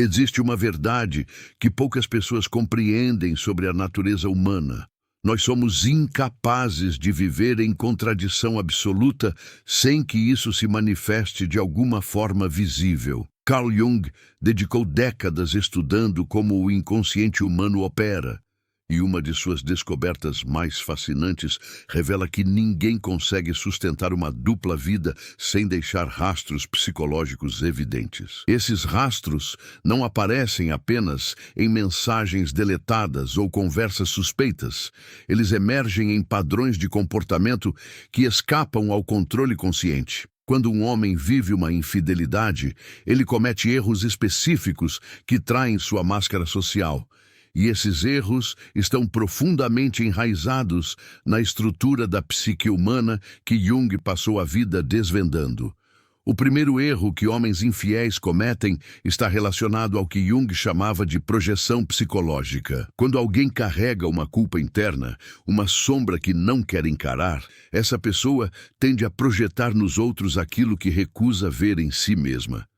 Existe uma verdade que poucas pessoas compreendem sobre a natureza humana. Nós somos incapazes de viver em contradição absoluta sem que isso se manifeste de alguma forma visível. Carl Jung dedicou décadas estudando como o inconsciente humano opera. E uma de suas descobertas mais fascinantes revela que ninguém consegue sustentar uma dupla vida sem deixar rastros psicológicos evidentes. Esses rastros não aparecem apenas em mensagens deletadas ou conversas suspeitas. Eles emergem em padrões de comportamento que escapam ao controle consciente. Quando um homem vive uma infidelidade, ele comete erros específicos que traem sua máscara social. E esses erros estão profundamente enraizados na estrutura da psique humana que Jung passou a vida desvendando. O primeiro erro que homens infiéis cometem está relacionado ao que Jung chamava de projeção psicológica. Quando alguém carrega uma culpa interna, uma sombra que não quer encarar, essa pessoa tende a projetar nos outros aquilo que recusa ver em si mesma.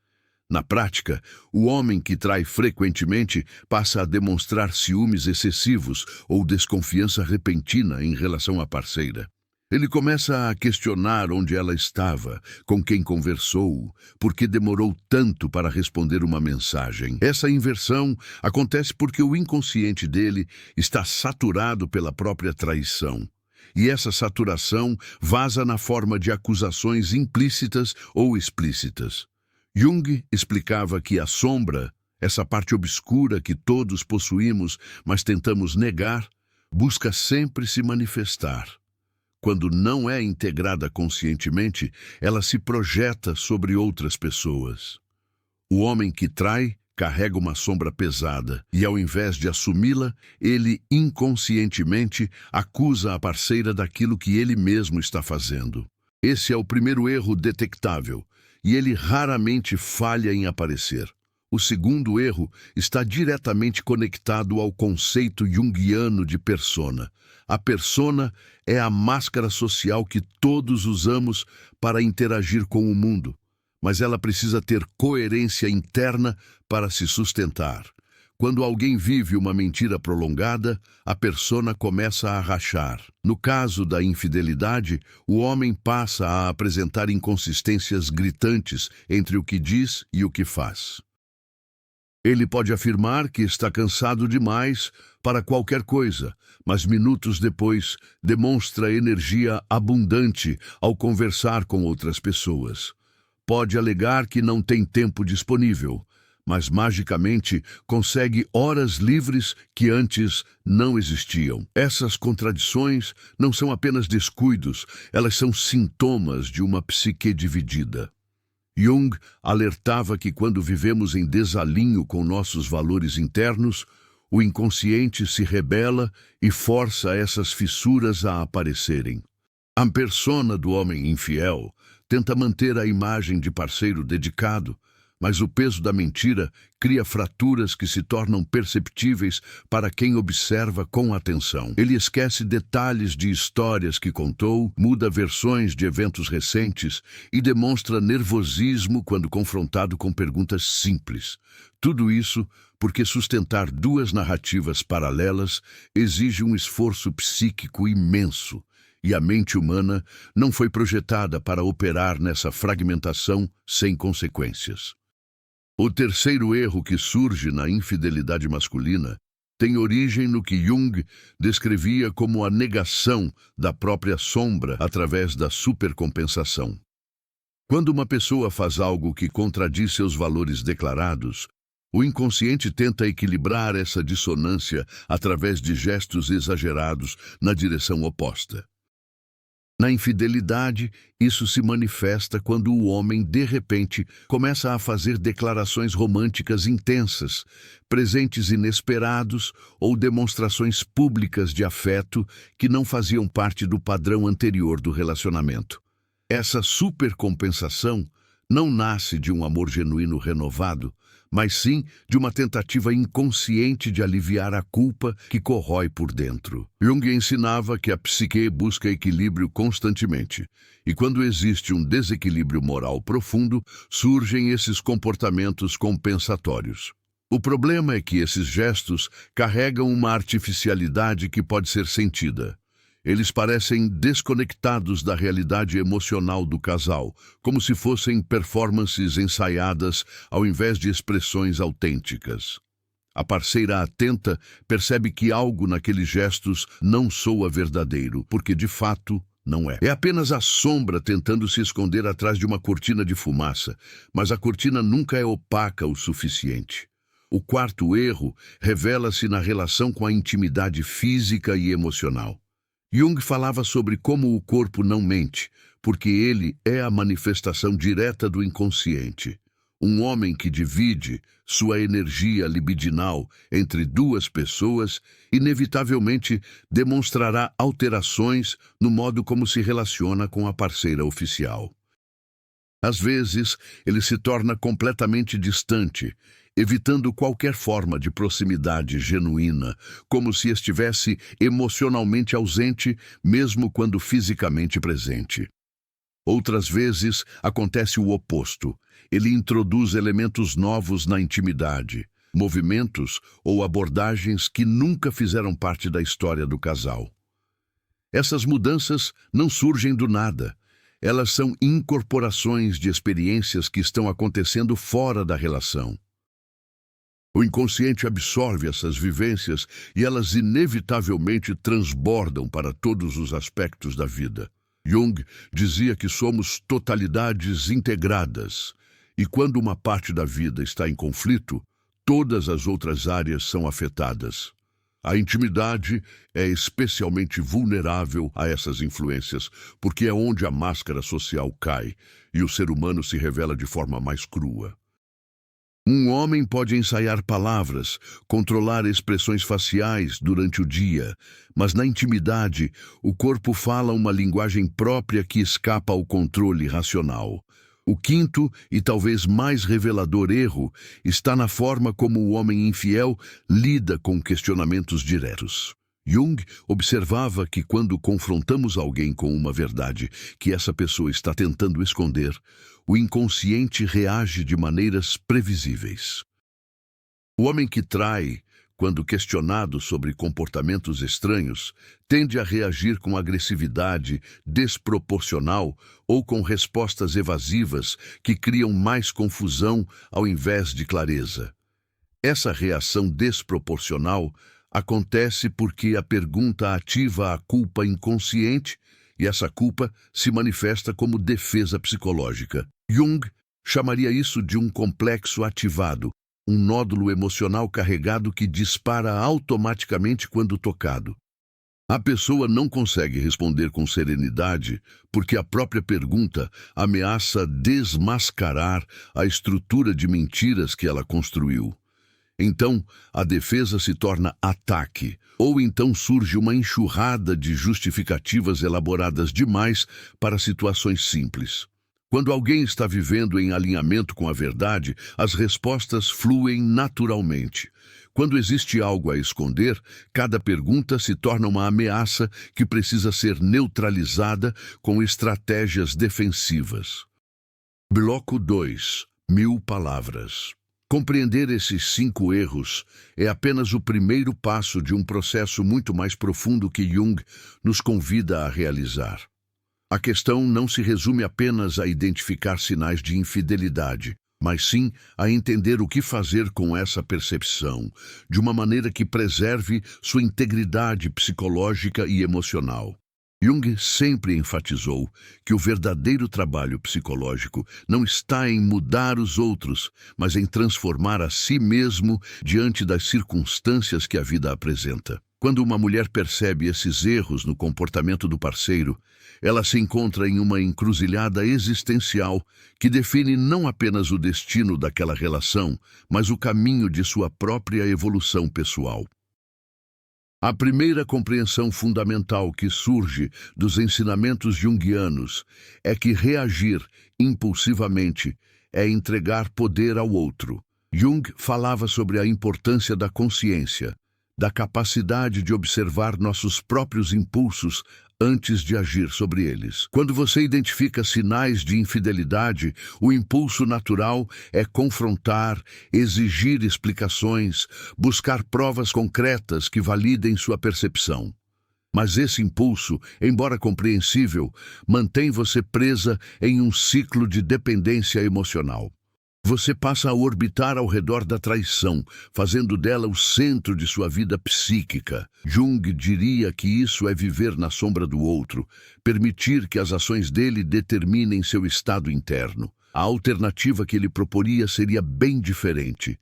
Na prática, o homem que trai frequentemente passa a demonstrar ciúmes excessivos ou desconfiança repentina em relação à parceira. Ele começa a questionar onde ela estava, com quem conversou, por que demorou tanto para responder uma mensagem. Essa inversão acontece porque o inconsciente dele está saturado pela própria traição. E essa saturação vaza na forma de acusações implícitas ou explícitas. Jung explicava que a sombra, essa parte obscura que todos possuímos, mas tentamos negar, busca sempre se manifestar. Quando não é integrada conscientemente, ela se projeta sobre outras pessoas. O homem que trai carrega uma sombra pesada e, ao invés de assumi-la, ele inconscientemente acusa a parceira daquilo que ele mesmo está fazendo. Esse é o primeiro erro detectável. E ele raramente falha em aparecer. O segundo erro está diretamente conectado ao conceito junguiano de persona. A persona é a máscara social que todos usamos para interagir com o mundo, mas ela precisa ter coerência interna para se sustentar. Quando alguém vive uma mentira prolongada, a persona começa a rachar. No caso da infidelidade, o homem passa a apresentar inconsistências gritantes entre o que diz e o que faz. Ele pode afirmar que está cansado demais para qualquer coisa, mas minutos depois demonstra energia abundante ao conversar com outras pessoas. Pode alegar que não tem tempo disponível, mas magicamente consegue horas livres que antes não existiam. Essas contradições não são apenas descuidos, elas são sintomas de uma psique dividida. Jung alertava que quando vivemos em desalinho com nossos valores internos, o inconsciente se rebela e força essas fissuras a aparecerem. A persona do homem infiel tenta manter a imagem de parceiro dedicado, mas o peso da mentira cria fraturas que se tornam perceptíveis para quem observa com atenção. Ele esquece detalhes de histórias que contou, muda versões de eventos recentes e demonstra nervosismo quando confrontado com perguntas simples. Tudo isso porque sustentar duas narrativas paralelas exige um esforço psíquico imenso, e a mente humana não foi projetada para operar nessa fragmentação sem consequências. O terceiro erro que surge na infidelidade masculina tem origem no que Jung descrevia como a negação da própria sombra através da supercompensação. Quando uma pessoa faz algo que contradiz seus valores declarados, o inconsciente tenta equilibrar essa dissonância através de gestos exagerados na direção oposta. Na infidelidade, isso se manifesta quando o homem, de repente, começa a fazer declarações românticas intensas, presentes inesperados ou demonstrações públicas de afeto que não faziam parte do padrão anterior do relacionamento. Essa supercompensação não nasce de um amor genuíno renovado, mas sim de uma tentativa inconsciente de aliviar a culpa que corrói por dentro. Jung ensinava que a psique busca equilíbrio constantemente, e quando existe um desequilíbrio moral profundo, surgem esses comportamentos compensatórios. O problema é que esses gestos carregam uma artificialidade que pode ser sentida. Eles parecem desconectados da realidade emocional do casal, como se fossem performances ensaiadas ao invés de expressões autênticas. A parceira atenta percebe que algo naqueles gestos não soa verdadeiro, porque de fato não é. É apenas a sombra tentando se esconder atrás de uma cortina de fumaça, mas a cortina nunca é opaca o suficiente. O quarto erro revela-se na relação com a intimidade física e emocional. Jung falava sobre como o corpo não mente, porque ele é a manifestação direta do inconsciente. Um homem que divide sua energia libidinal entre duas pessoas inevitavelmente demonstrará alterações no modo como se relaciona com a parceira oficial. Às vezes, ele se torna completamente distante, evitando qualquer forma de proximidade genuína, como se estivesse emocionalmente ausente, mesmo quando fisicamente presente. Outras vezes, acontece o oposto. Ele introduz elementos novos na intimidade, movimentos ou abordagens que nunca fizeram parte da história do casal. Essas mudanças não surgem do nada. Elas são incorporações de experiências que estão acontecendo fora da relação. O inconsciente absorve essas vivências e elas inevitavelmente transbordam para todos os aspectos da vida. Jung dizia que somos totalidades integradas, e quando uma parte da vida está em conflito, todas as outras áreas são afetadas. A intimidade é especialmente vulnerável a essas influências, porque é onde a máscara social cai e o ser humano se revela de forma mais crua. Um homem pode ensaiar palavras, controlar expressões faciais durante o dia, mas na intimidade, o corpo fala uma linguagem própria que escapa ao controle racional. O quinto e talvez mais revelador erro está na forma como o homem infiel lida com questionamentos diretos. Jung observava que quando confrontamos alguém com uma verdade que essa pessoa está tentando esconder, o inconsciente reage de maneiras previsíveis. O homem que trai, quando questionado sobre comportamentos estranhos, tende a reagir com agressividade desproporcional ou com respostas evasivas que criam mais confusão ao invés de clareza. Essa reação desproporcional acontece porque a pergunta ativa a culpa inconsciente e essa culpa se manifesta como defesa psicológica. Jung chamaria isso de um complexo ativado, um nódulo emocional carregado que dispara automaticamente quando tocado. A pessoa não consegue responder com serenidade porque a própria pergunta ameaça desmascarar a estrutura de mentiras que ela construiu. Então, a defesa se torna ataque, ou então surge uma enxurrada de justificativas elaboradas demais para situações simples. Quando alguém está vivendo em alinhamento com a verdade, as respostas fluem naturalmente. Quando existe algo a esconder, cada pergunta se torna uma ameaça que precisa ser neutralizada com estratégias defensivas. Bloco 2. 1000 palavras. Compreender esses 5 erros é apenas o primeiro passo de um processo muito mais profundo que Jung nos convida a realizar. A questão não se resume apenas a identificar sinais de infidelidade, mas sim a entender o que fazer com essa percepção, de uma maneira que preserve sua integridade psicológica e emocional. Jung sempre enfatizou que o verdadeiro trabalho psicológico não está em mudar os outros, mas em transformar a si mesmo diante das circunstâncias que a vida apresenta. Quando uma mulher percebe esses erros no comportamento do parceiro, ela se encontra em uma encruzilhada existencial que define não apenas o destino daquela relação, mas o caminho de sua própria evolução pessoal. A primeira compreensão fundamental que surge dos ensinamentos junguianos é que reagir impulsivamente é entregar poder ao outro. Jung falava sobre a importância da consciência, da capacidade de observar nossos próprios impulsos antes de agir sobre eles. Quando você identifica sinais de infidelidade, o impulso natural é confrontar, exigir explicações, buscar provas concretas que validem sua percepção. Mas esse impulso, embora compreensível, mantém você presa em um ciclo de dependência emocional. Você passa a orbitar ao redor da traição, fazendo dela o centro de sua vida psíquica. Jung diria que isso é viver na sombra do outro, permitir que as ações dele determinem seu estado interno. A alternativa que ele proporia seria bem diferente.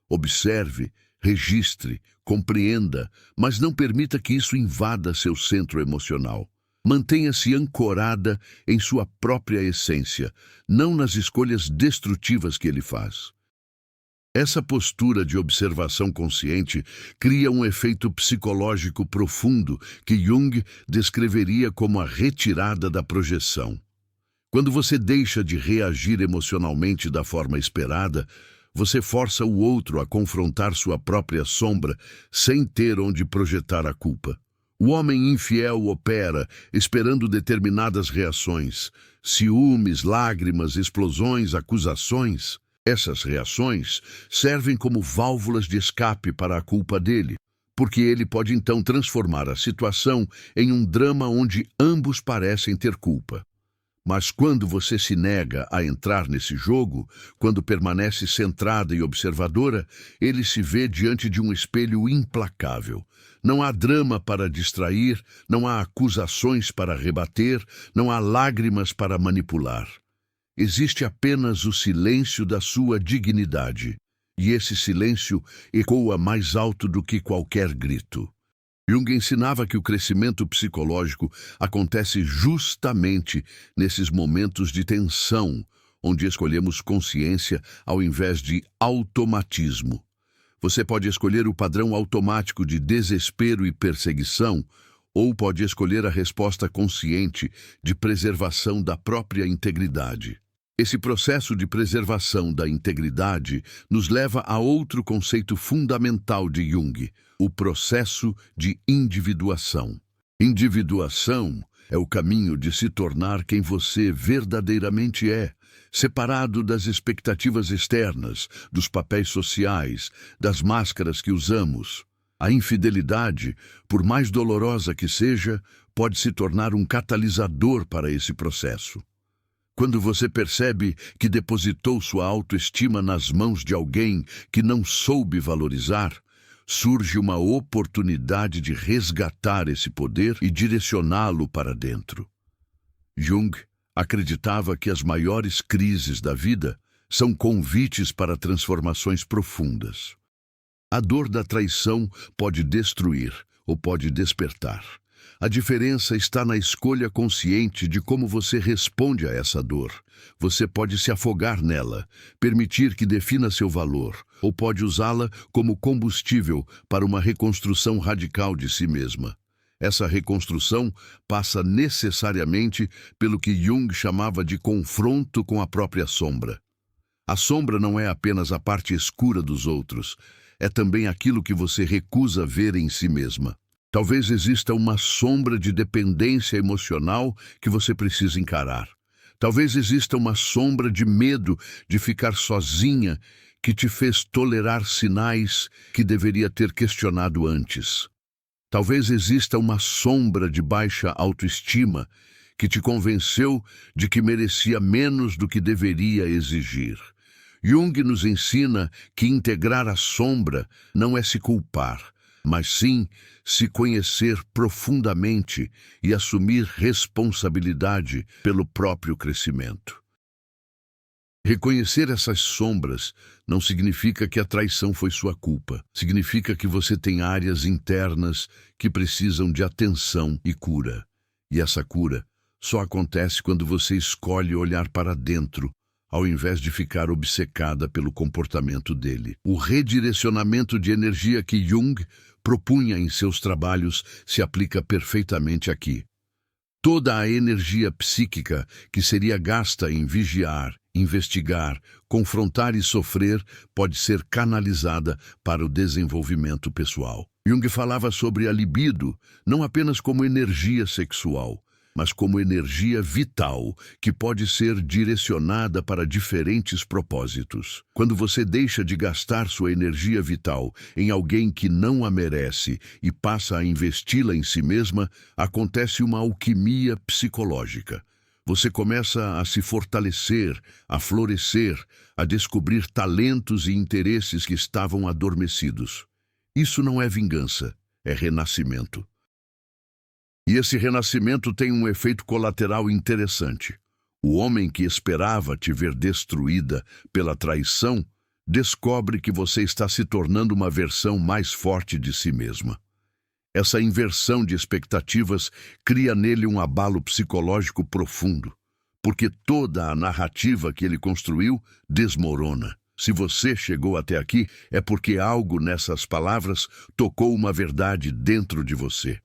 Observe, registre, compreenda, mas não permita que isso invada seu centro emocional. Mantenha-se ancorada em sua própria essência, não nas escolhas destrutivas que ele faz. Essa postura de observação consciente cria um efeito psicológico profundo que Jung descreveria como a retirada da projeção. Quando você deixa de reagir emocionalmente da forma esperada, você força o outro a confrontar sua própria sombra sem ter onde projetar a culpa. O homem infiel opera esperando determinadas reações, ciúmes, lágrimas, explosões, acusações. Essas reações servem como válvulas de escape para a culpa dele, porque ele pode então transformar a situação em um drama onde ambos parecem ter culpa. Mas quando você se nega a entrar nesse jogo, quando permanece centrada e observadora, ele se vê diante de um espelho implacável. Não há drama para distrair, não há acusações para rebater, não há lágrimas para manipular. Existe apenas o silêncio da sua dignidade, e esse silêncio ecoa mais alto do que qualquer grito. Jung ensinava que o crescimento psicológico acontece justamente nesses momentos de tensão, onde escolhemos consciência ao invés de automatismo. Você pode escolher o padrão automático de desespero e perseguição, ou pode escolher a resposta consciente de preservação da própria integridade. Esse processo de preservação da integridade nos leva a outro conceito fundamental de Jung, o processo de individuação. Individuação é o caminho de se tornar quem você verdadeiramente é, separado das expectativas externas, dos papéis sociais, das máscaras que usamos. A infidelidade, por mais dolorosa que seja, pode se tornar um catalisador para esse processo. Quando você percebe que depositou sua autoestima nas mãos de alguém que não soube valorizar, surge uma oportunidade de resgatar esse poder e direcioná-lo para dentro. Jung acreditava que as maiores crises da vida são convites para transformações profundas. A dor da traição pode destruir ou pode despertar. A diferença está na escolha consciente de como você responde a essa dor. Você pode se afogar nela, permitir que defina seu valor, ou pode usá-la como combustível para uma reconstrução radical de si mesma. Essa reconstrução passa necessariamente pelo que Jung chamava de confronto com a própria sombra. A sombra não é apenas a parte escura dos outros, é também aquilo que você recusa ver em si mesma. Talvez exista uma sombra de dependência emocional que você precisa encarar. Talvez exista uma sombra de medo de ficar sozinha que te fez tolerar sinais que deveria ter questionado antes. Talvez exista uma sombra de baixa autoestima que te convenceu de que merecia menos do que deveria exigir. Jung nos ensina que integrar a sombra não é se culpar, mas sim se conhecer profundamente e assumir responsabilidade pelo próprio crescimento. Reconhecer essas sombras não significa que a traição foi sua culpa. Significa que você tem áreas internas que precisam de atenção e cura. E essa cura só acontece quando você escolhe olhar para dentro, ao invés de ficar obcecada pelo comportamento dele. O redirecionamento de energia que Jung propunha em seus trabalhos se aplica perfeitamente aqui. Toda a energia psíquica que seria gasta em vigiar, investigar, confrontar e sofrer pode ser canalizada para o desenvolvimento pessoal. Jung falava sobre a libido não apenas como energia sexual, mas como energia vital que pode ser direcionada para diferentes propósitos. Quando você deixa de gastar sua energia vital em alguém que não a merece e passa a investi-la em si mesma, acontece uma alquimia psicológica. Você começa a se fortalecer, a florescer, a descobrir talentos e interesses que estavam adormecidos. Isso não é vingança, é renascimento. E esse renascimento tem um efeito colateral interessante. O homem que esperava te ver destruída pela traição descobre que você está se tornando uma versão mais forte de si mesma. Essa inversão de expectativas cria nele um abalo psicológico profundo, porque toda a narrativa que ele construiu desmorona. Se você chegou até aqui, é porque algo nessas palavras tocou uma verdade dentro de você.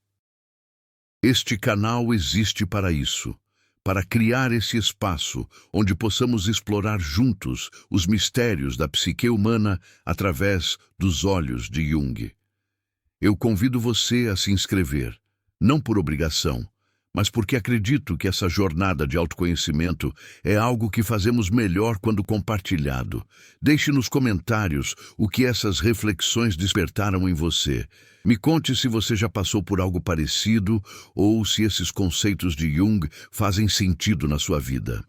Este canal existe para isso, para criar esse espaço onde possamos explorar juntos os mistérios da psique humana através dos olhos de Jung. Eu convido você a se inscrever, não por obrigação, mas porque acredito que essa jornada de autoconhecimento é algo que fazemos melhor quando compartilhado. Deixe nos comentários o que essas reflexões despertaram em você. Me conte se você já passou por algo parecido ou se esses conceitos de Jung fazem sentido na sua vida.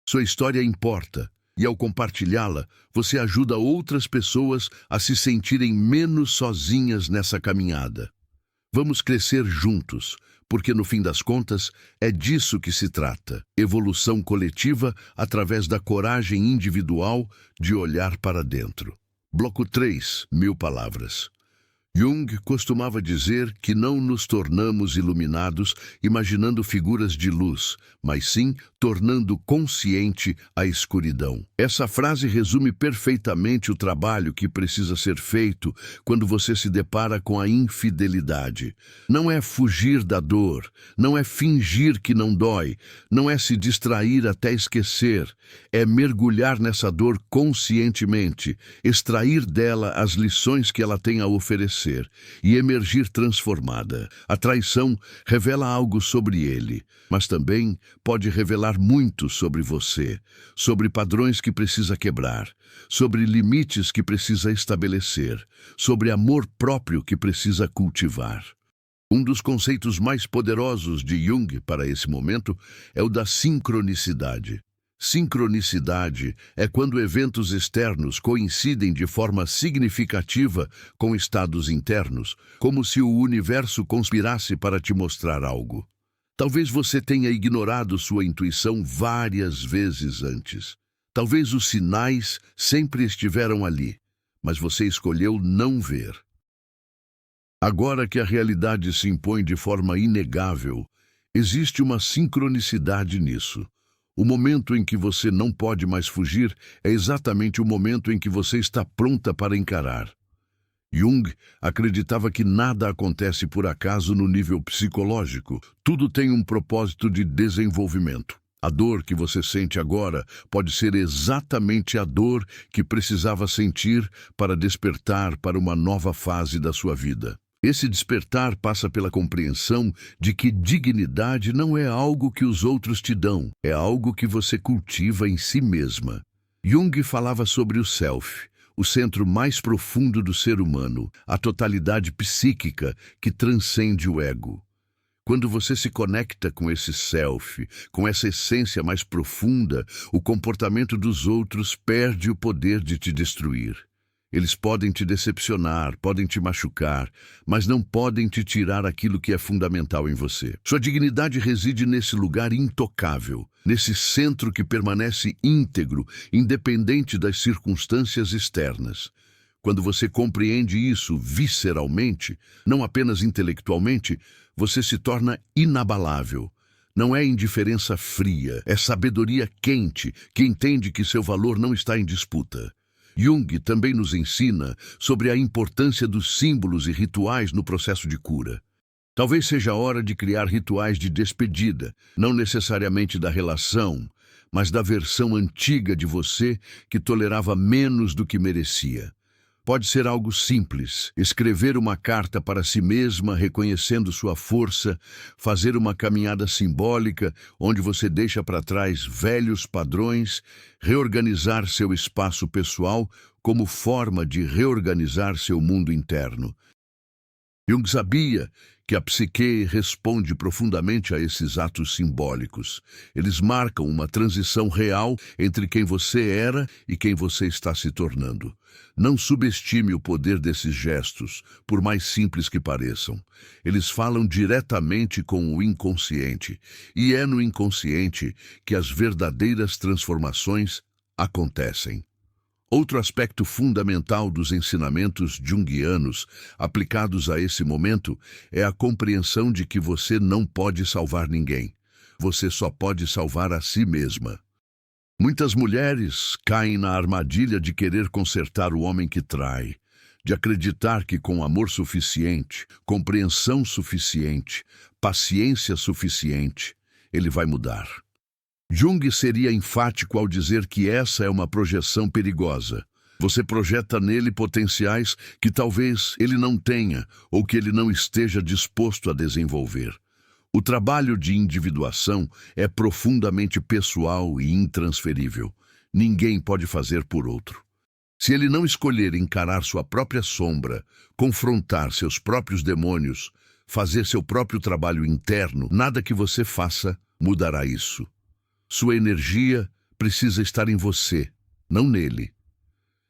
Sua história importa, e ao compartilhá-la, você ajuda outras pessoas a se sentirem menos sozinhas nessa caminhada. Vamos crescer juntos, porque no fim das contas é disso que se trata. Evolução coletiva através da coragem individual de olhar para dentro. Bloco 3, 1000 palavras. Jung costumava dizer que não nos tornamos iluminados imaginando figuras de luz, mas sim tornando consciente a escuridão. Essa frase resume perfeitamente o trabalho que precisa ser feito quando você se depara com a infidelidade. Não é fugir da dor, não é fingir que não dói, não é se distrair até esquecer, é mergulhar nessa dor conscientemente, extrair dela as lições que ela tem a oferecer e emergir transformada. A traição revela algo sobre ele, mas também pode revelar muito sobre você, sobre padrões que precisa quebrar, sobre limites que precisa estabelecer, sobre amor próprio que precisa cultivar. Um dos conceitos mais poderosos de Jung para esse momento é o da sincronicidade. Sincronicidade é quando eventos externos coincidem de forma significativa com estados internos, como se o universo conspirasse para te mostrar algo. Talvez você tenha ignorado sua intuição várias vezes antes. Talvez os sinais sempre estiveram ali, mas você escolheu não ver. Agora que a realidade se impõe de forma inegável, existe uma sincronicidade nisso. O momento em que você não pode mais fugir é exatamente o momento em que você está pronta para encarar. Jung acreditava que nada acontece por acaso no nível psicológico. Tudo tem um propósito de desenvolvimento. A dor que você sente agora pode ser exatamente a dor que precisava sentir para despertar para uma nova fase da sua vida. Esse despertar passa pela compreensão de que dignidade não é algo que os outros te dão, é algo que você cultiva em si mesma. Jung falava sobre o self, o centro mais profundo do ser humano, a totalidade psíquica que transcende o ego. Quando você se conecta com esse self, com essa essência mais profunda, o comportamento dos outros perde o poder de te destruir. Eles podem te decepcionar, podem te machucar, mas não podem te tirar aquilo que é fundamental em você. Sua dignidade reside nesse lugar intocável, nesse centro que permanece íntegro, independente das circunstâncias externas. Quando você compreende isso visceralmente, não apenas intelectualmente, você se torna inabalável. Não é indiferença fria, é sabedoria quente que entende que seu valor não está em disputa. Jung também nos ensina sobre a importância dos símbolos e rituais no processo de cura. Talvez seja a hora de criar rituais de despedida, não necessariamente da relação, mas da versão antiga de você que tolerava menos do que merecia. Pode ser algo simples, escrever uma carta para si mesma, reconhecendo sua força, fazer uma caminhada simbólica, onde você deixa para trás velhos padrões, reorganizar seu espaço pessoal como forma de reorganizar seu mundo interno. Jung sabia que a psique responde profundamente a esses atos simbólicos. Eles marcam uma transição real entre quem você era e quem você está se tornando. Não subestime o poder desses gestos, por mais simples que pareçam. Eles falam diretamente com o inconsciente, e é no inconsciente que as verdadeiras transformações acontecem. Outro aspecto fundamental dos ensinamentos junguianos aplicados a esse momento é a compreensão de que você não pode salvar ninguém. Você só pode salvar a si mesma. Muitas mulheres caem na armadilha de querer consertar o homem que trai, de acreditar que com amor suficiente, compreensão suficiente, paciência suficiente, ele vai mudar. Jung seria enfático ao dizer que essa é uma projeção perigosa. Você projeta nele potenciais que talvez ele não tenha ou que ele não esteja disposto a desenvolver. O trabalho de individuação é profundamente pessoal e intransferível. Ninguém pode fazer por outro. Se ele não escolher encarar sua própria sombra, confrontar seus próprios demônios, fazer seu próprio trabalho interno, nada que você faça mudará isso. Sua energia precisa estar em você, não nele.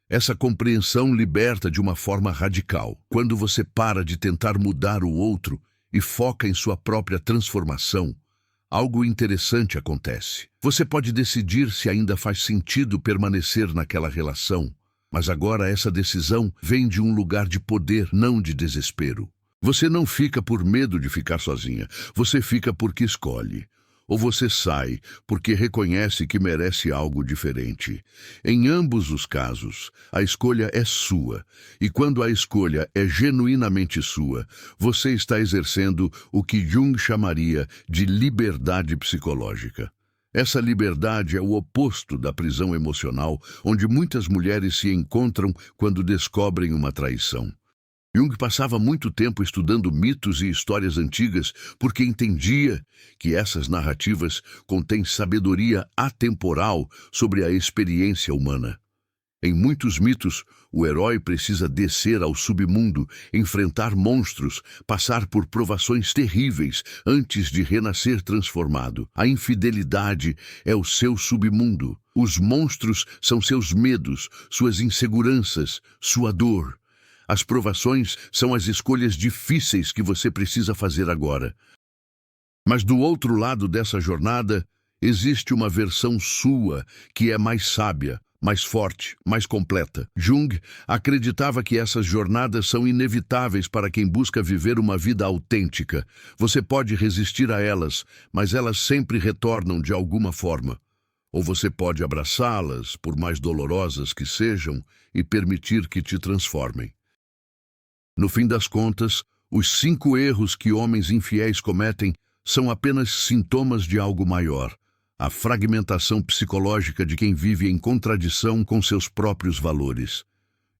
Essa compreensão liberta de uma forma radical. Quando você para de tentar mudar o outro e foca em sua própria transformação, algo interessante acontece. Você pode decidir se ainda faz sentido permanecer naquela relação, mas agora essa decisão vem de um lugar de poder, não de desespero. Você não fica por medo de ficar sozinha, você fica porque escolhe. Ou você sai porque reconhece que merece algo diferente. Em ambos os casos, a escolha é sua. E quando a escolha é genuinamente sua, você está exercendo o que Jung chamaria de liberdade psicológica. Essa liberdade é o oposto da prisão emocional, onde muitas mulheres se encontram quando descobrem uma traição. Jung passava muito tempo estudando mitos e histórias antigas porque entendia que essas narrativas contêm sabedoria atemporal sobre a experiência humana. Em muitos mitos, o herói precisa descer ao submundo, enfrentar monstros, passar por provações terríveis antes de renascer transformado. A infidelidade é o seu submundo. Os monstros são seus medos, suas inseguranças, sua dor. As provações são as escolhas difíceis que você precisa fazer agora. Mas do outro lado dessa jornada, existe uma versão sua que é mais sábia, mais forte, mais completa. Jung acreditava que essas jornadas são inevitáveis para quem busca viver uma vida autêntica. Você pode resistir a elas, mas elas sempre retornam de alguma forma. Ou você pode abraçá-las, por mais dolorosas que sejam, e permitir que te transformem. No fim das contas, os 5 erros que homens infiéis cometem são apenas sintomas de algo maior, a fragmentação psicológica de quem vive em contradição com seus próprios valores.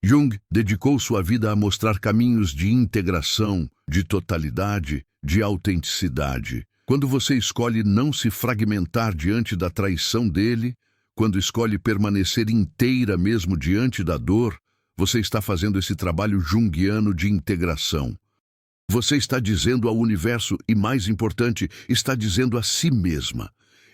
Jung dedicou sua vida a mostrar caminhos de integração, de totalidade, de autenticidade. Quando você escolhe não se fragmentar diante da traição dele, quando escolhe permanecer inteira mesmo diante da dor, você está fazendo esse trabalho junguiano de integração. Você está dizendo ao universo e, mais importante, está dizendo a si mesma: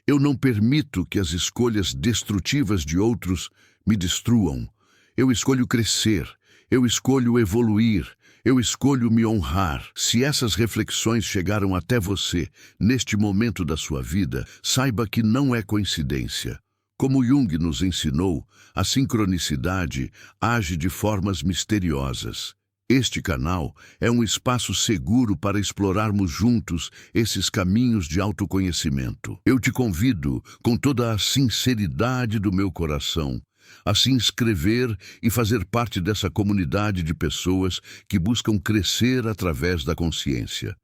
eu não permito que as escolhas destrutivas de outros me destruam. Eu escolho crescer, eu escolho evoluir, eu escolho me honrar. Se essas reflexões chegaram até você neste momento da sua vida, saiba que não é coincidência. Como Jung nos ensinou, a sincronicidade age de formas misteriosas. Este canal é um espaço seguro para explorarmos juntos esses caminhos de autoconhecimento. Eu te convido, com toda a sinceridade do meu coração, a se inscrever e fazer parte dessa comunidade de pessoas que buscam crescer através da consciência.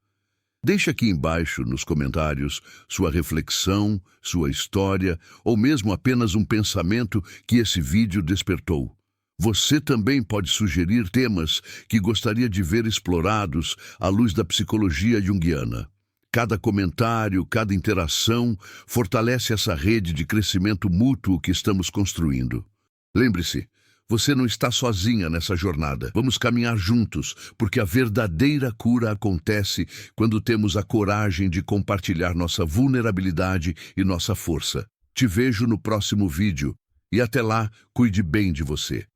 Deixe aqui embaixo, nos comentários, sua reflexão, sua história ou mesmo apenas um pensamento que esse vídeo despertou. Você também pode sugerir temas que gostaria de ver explorados à luz da psicologia junguiana. Cada comentário, cada interação fortalece essa rede de crescimento mútuo que estamos construindo. Lembre-se, você não está sozinha nessa jornada. Vamos caminhar juntos, porque a verdadeira cura acontece quando temos a coragem de compartilhar nossa vulnerabilidade e nossa força. Te vejo no próximo vídeo e até lá, cuide bem de você.